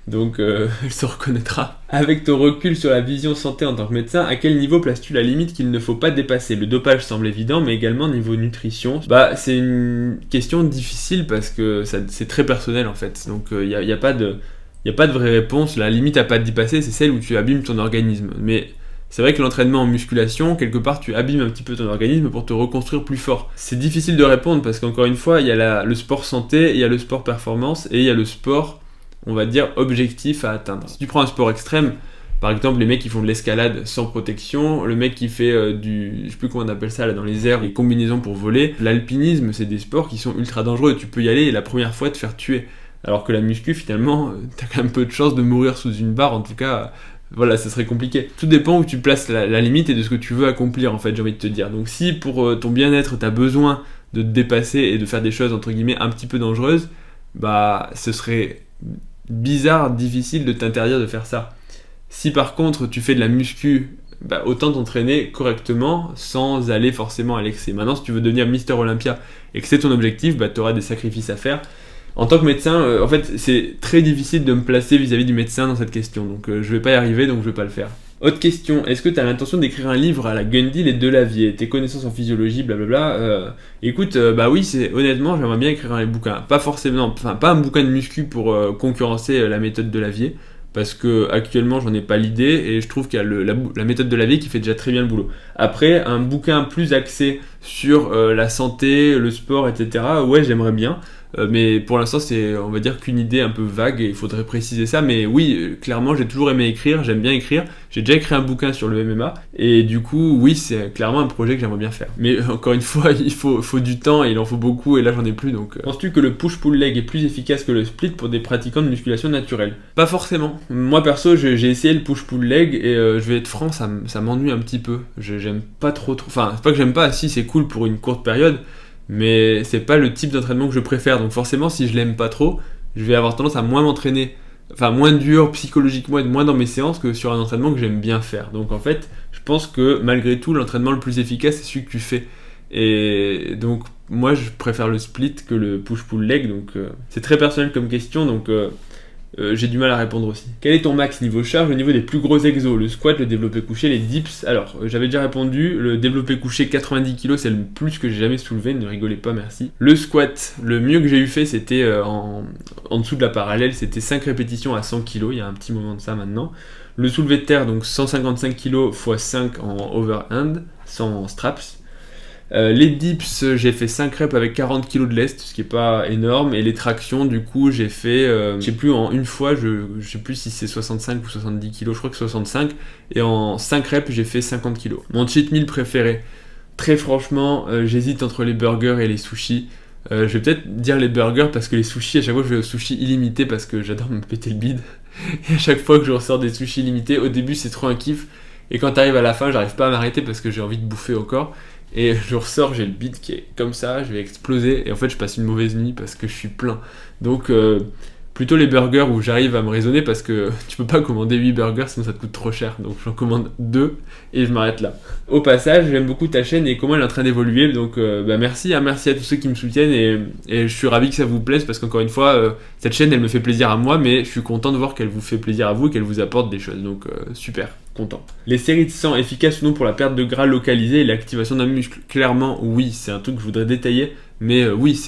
donc elle se reconnaîtra. Avec ton recul sur la vision santé en tant que médecin, à quel niveau places-tu la limite qu'il ne faut pas dépasser? Le dopage semble évident, mais également niveau nutrition. Bah c'est une question difficile parce que c'est très personnel en fait, donc il n'y a pas de vraie réponse. La limite à pas dépasser, c'est celle où tu abîmes ton organisme, mais c'est vrai que l'entraînement en musculation, quelque part, tu abîmes un petit peu ton organisme pour te reconstruire plus fort. C'est difficile de répondre parce qu'encore une fois, il y a le sport santé, il y a le sport performance et il y a le sport, on va dire, objectif à atteindre. Si tu prends un sport extrême, par exemple les mecs qui font de l'escalade sans protection, le mec qui fait je sais plus comment on appelle ça là dans les airs, les combinaisons pour voler, l'alpinisme, c'est des sports qui sont ultra dangereux. Tu peux y aller et la première fois te faire tuer. Alors que la muscu, finalement, t'as quand même peu de chances de mourir sous une barre, en tout cas. Voilà, ça serait compliqué. Tout dépend où tu places la limite et de ce que tu veux accomplir, en fait, j'ai envie de te dire. Donc si pour ton bien-être, t'as besoin de te dépasser et de faire des choses, entre guillemets, un petit peu dangereuses, bah, ce serait bizarre, difficile de t'interdire de faire ça. Si par contre, tu fais de la muscu, bah, autant t'entraîner correctement sans aller forcément à l'excès. Maintenant, si tu veux devenir Mister Olympia et que c'est ton objectif, bah, t'auras des sacrifices à faire. En tant que médecin, en fait, c'est très difficile de me placer vis-à-vis du médecin dans cette question, donc je vais pas y arriver, donc je vais pas le faire. Autre question, est-ce que tu as l'intention d'écrire un livre à la Gundil et Delavier, tes connaissances en physiologie, blablabla. Écoute, bah oui, honnêtement, j'aimerais bien écrire un bouquin. Pas forcément, enfin pas un bouquin de muscu pour concurrencer la méthode Delavier, parce que actuellement j'en ai pas l'idée et je trouve qu'il y a la méthode Delavier qui fait déjà très bien le boulot. Après, un bouquin plus axé sur la santé, le sport, etc. Ouais, j'aimerais bien. Mais pour l'instant, c'est, on va dire, qu'une idée un peu vague et il faudrait préciser ça. Mais oui, clairement, j'ai toujours aimé écrire, j'aime bien écrire. J'ai déjà écrit un bouquin sur le MMA et du coup, oui, c'est clairement un projet que j'aimerais bien faire. Mais encore une fois, il faut du temps et il en faut beaucoup et là, j'en ai plus. Donc, penses-tu que le push-pull-leg est plus efficace que le split pour des pratiquants de musculation naturelle? Pas forcément. Moi, perso, j'ai essayé le push-pull-leg et je vais être franc, ça m'ennuie un petit peu. J'aime pas trop. Enfin, c'est pas que j'aime pas, si c'est cool pour une courte période. Mais c'est pas le type d'entraînement que je préfère, donc forcément si je l'aime pas trop, je vais avoir tendance à moins m'entraîner, enfin moins dur psychologiquement et moins dans mes séances que sur un entraînement que j'aime bien faire. Donc en fait, je pense que malgré tout, l'entraînement le plus efficace c'est celui que tu fais. Et donc moi je préfère le split que le push-pull-leg, donc c'est très personnel comme question, donc j'ai du mal à répondre aussi. Quel est ton max niveau charge au niveau des plus gros exos? Le squat, le développé couché, les dips? Alors, j'avais déjà répondu, le développé couché 90 kg, c'est le plus que j'ai jamais soulevé, ne rigolez pas, merci. Le squat, le mieux que j'ai eu fait, c'était en dessous de la parallèle, c'était 5 répétitions à 100 kg, il y a un petit moment de ça maintenant. Le soulevé de terre, donc 155 kg x 5 en overhand, sans straps. Les dips, j'ai fait 5 reps avec 40 kg de lest, ce qui est pas énorme, et les tractions, du coup, j'ai fait, je sais plus, en une fois, je sais plus si c'est 65 ou 70 kg, je crois que 65, et en 5 reps, j'ai fait 50 kg. Mon cheat meal préféré, très franchement, j'hésite entre les burgers et les sushis. Je vais peut-être dire les burgers parce que les sushis, à chaque fois je vais aux sushis illimités parce que j'adore me péter le bide. Et à chaque fois que je ressors des sushis illimités, au début c'est trop un kiff, et quand t'arrives à la fin, j'arrive pas à m'arrêter parce que j'ai envie de bouffer encore. Et je ressors, j'ai le bide qui est comme ça, je vais exploser, et en fait je passe une mauvaise nuit parce que je suis plein. Donc plutôt les burgers où j'arrive à me raisonner parce que tu peux pas commander 8 burgers sinon ça te coûte trop cher, donc j'en commande 2 et je m'arrête là. Au passage, j'aime beaucoup ta chaîne et comment elle est en train d'évoluer, donc merci, merci à tous ceux qui me soutiennent et je suis ravi que ça vous plaise parce qu'encore une fois, cette chaîne elle me fait plaisir à moi, mais je suis content de voir qu'elle vous fait plaisir à vous et qu'elle vous apporte des choses, donc super. Content. Les séries de sang efficaces ou non pour la perte de gras localisée et l'activation d'un muscle? Clairement oui, c'est un truc que je voudrais détailler, mais oui,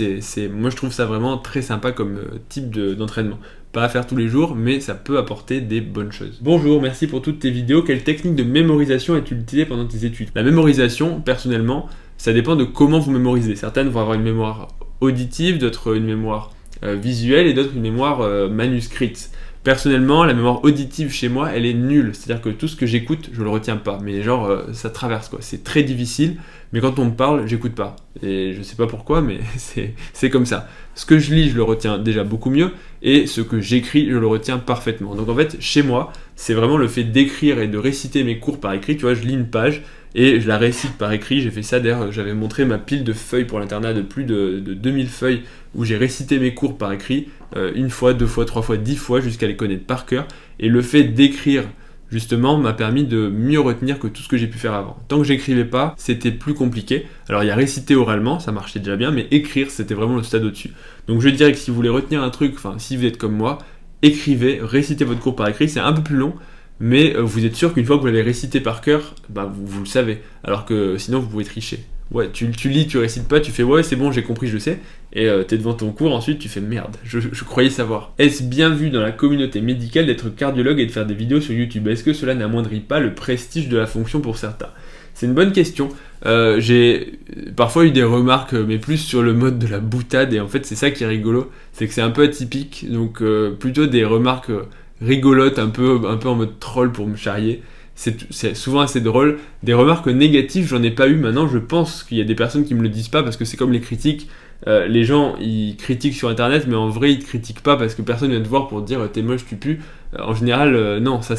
moi je trouve ça vraiment très sympa comme type d'entraînement. Pas à faire tous les jours, mais ça peut apporter des bonnes choses. Bonjour, merci pour toutes tes vidéos. Quelle technique de mémorisation as-tu utilisée pendant tes études? La mémorisation, personnellement, ça dépend de comment vous mémorisez. Certaines vont avoir une mémoire auditive, d'autres une mémoire visuelle et d'autres une mémoire manuscrite. Personnellement, la mémoire auditive chez moi, elle est nulle. C'est-à-dire que tout ce que j'écoute, je le retiens pas. Mais genre, ça traverse quoi. C'est très difficile. Mais quand on me parle, j'écoute pas. Et je sais pas pourquoi, mais c'est comme ça. Ce que je lis, je le retiens déjà beaucoup mieux. Et ce que j'écris, je le retiens parfaitement. Donc en fait, chez moi, c'est vraiment le fait d'écrire et de réciter mes cours par écrit. Tu vois, je lis une page et je la récite par écrit. J'ai fait ça d'ailleurs, j'avais montré ma pile de feuilles pour l'internat de plus de 2000 feuilles où j'ai récité mes cours par écrit une fois, 2 fois, 3 fois, 10 fois jusqu'à les connaître par cœur. Et le fait d'écrire justement m'a permis de mieux retenir que tout ce que j'ai pu faire avant. Tant que j'écrivais pas, c'était plus compliqué. Alors il y a réciter oralement, ça marchait déjà bien, mais écrire c'était vraiment le stade au-dessus. Donc je dirais que si vous voulez retenir un truc, enfin si vous êtes comme moi, écrivez, récitez votre cours par écrit, c'est un peu plus long, mais vous êtes sûr qu'une fois que vous l'avez récité par cœur, vous le savez, alors que sinon vous pouvez tricher. Ouais, tu lis, tu récites pas, tu fais ouais c'est bon j'ai compris je sais, et t'es devant ton cours ensuite tu fais merde, je croyais savoir. Est-ce bien vu dans la communauté médicale d'être cardiologue et de faire des vidéos sur YouTube? Est-ce que cela n'amoindrit pas le prestige de la fonction pour certains? C'est une bonne question. J'ai parfois eu des remarques, mais plus sur le mode de la boutade, et en fait c'est ça qui est rigolo, c'est que c'est un peu atypique, donc plutôt des remarques rigolotes, un peu en mode troll pour me charrier. C'est souvent assez drôle. Des remarques négatives, j'en ai pas eu. Maintenant, je pense qu'il y a des personnes qui me le disent pas parce que c'est comme les critiques. Les gens, ils critiquent sur internet, mais en vrai, ils te critiquent pas parce que personne vient te voir pour te dire t'es moche, tu pues. En général, non, ça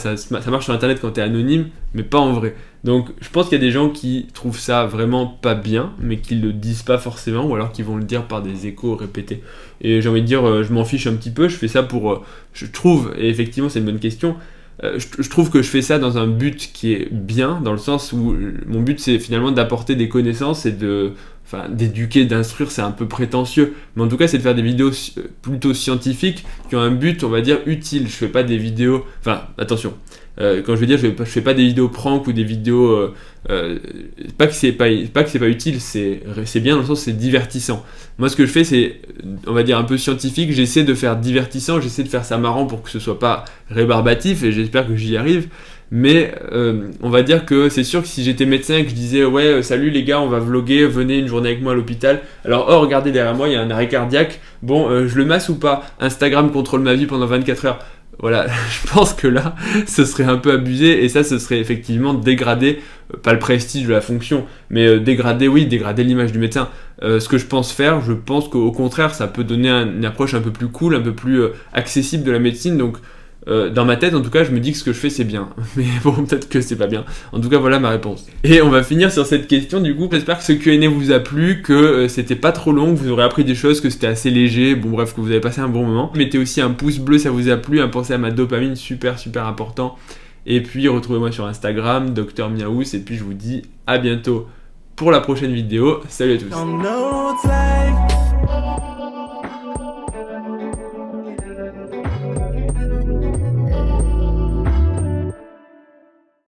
marche sur internet quand t'es anonyme, mais pas en vrai. Donc, je pense qu'il y a des gens qui trouvent ça vraiment pas bien, mais qui le disent pas forcément, ou alors qui vont le dire par des échos répétés. Et j'ai envie de dire, je m'en fiche un petit peu, je fais ça pour. Je trouve, et effectivement, c'est une bonne question. Je trouve que je fais ça dans un but qui est bien, dans le sens où mon but c'est finalement d'apporter des connaissances et de enfin d'éduquer, d'instruire, c'est un peu prétentieux, mais en tout cas c'est de faire des vidéos plutôt scientifiques qui ont un but, on va dire, utile. Je fais pas des vidéos, enfin attention, quand je veux dire je fais pas des vidéos prank ou des vidéos pas que c'est pas utile, c'est bien dans le sens c'est divertissant. Moi ce que je fais c'est, on va dire, un peu scientifique, j'essaie de faire divertissant, j'essaie de faire ça marrant pour que ce soit pas rébarbatif, et j'espère que j'y arrive. Mais on va dire que c'est sûr que si j'étais médecin et que je disais ouais salut les gars, on va vlogger, venez une journée avec moi à l'hôpital, alors oh regardez derrière moi il y a un arrêt cardiaque, bon je le masse ou pas, Instagram contrôle ma vie pendant 24 heures. Voilà, je pense que là, ce serait un peu abusé, et ça, ce serait effectivement dégrader, pas le prestige de la fonction, mais dégrader l'image du médecin. Ce que je pense faire, je pense qu'au contraire, ça peut donner une approche un peu plus cool, un peu plus accessible de la médecine, donc dans ma tête, en tout cas, je me dis que ce que je fais, c'est bien. Mais bon, peut-être que c'est pas bien. En tout cas, voilà ma réponse. Et on va finir sur cette question, du coup. J'espère que ce Q&A vous a plu, que c'était pas trop long, que vous aurez appris des choses, que c'était assez léger. Bon, bref, que vous avez passé un bon moment. Mettez aussi un pouce bleu, ça vous a plu. Pensez à ma dopamine, super, super important. Et puis, retrouvez-moi sur Instagram, Dr Miaous. Et puis, je vous dis à bientôt pour la prochaine vidéo. Salut à tous.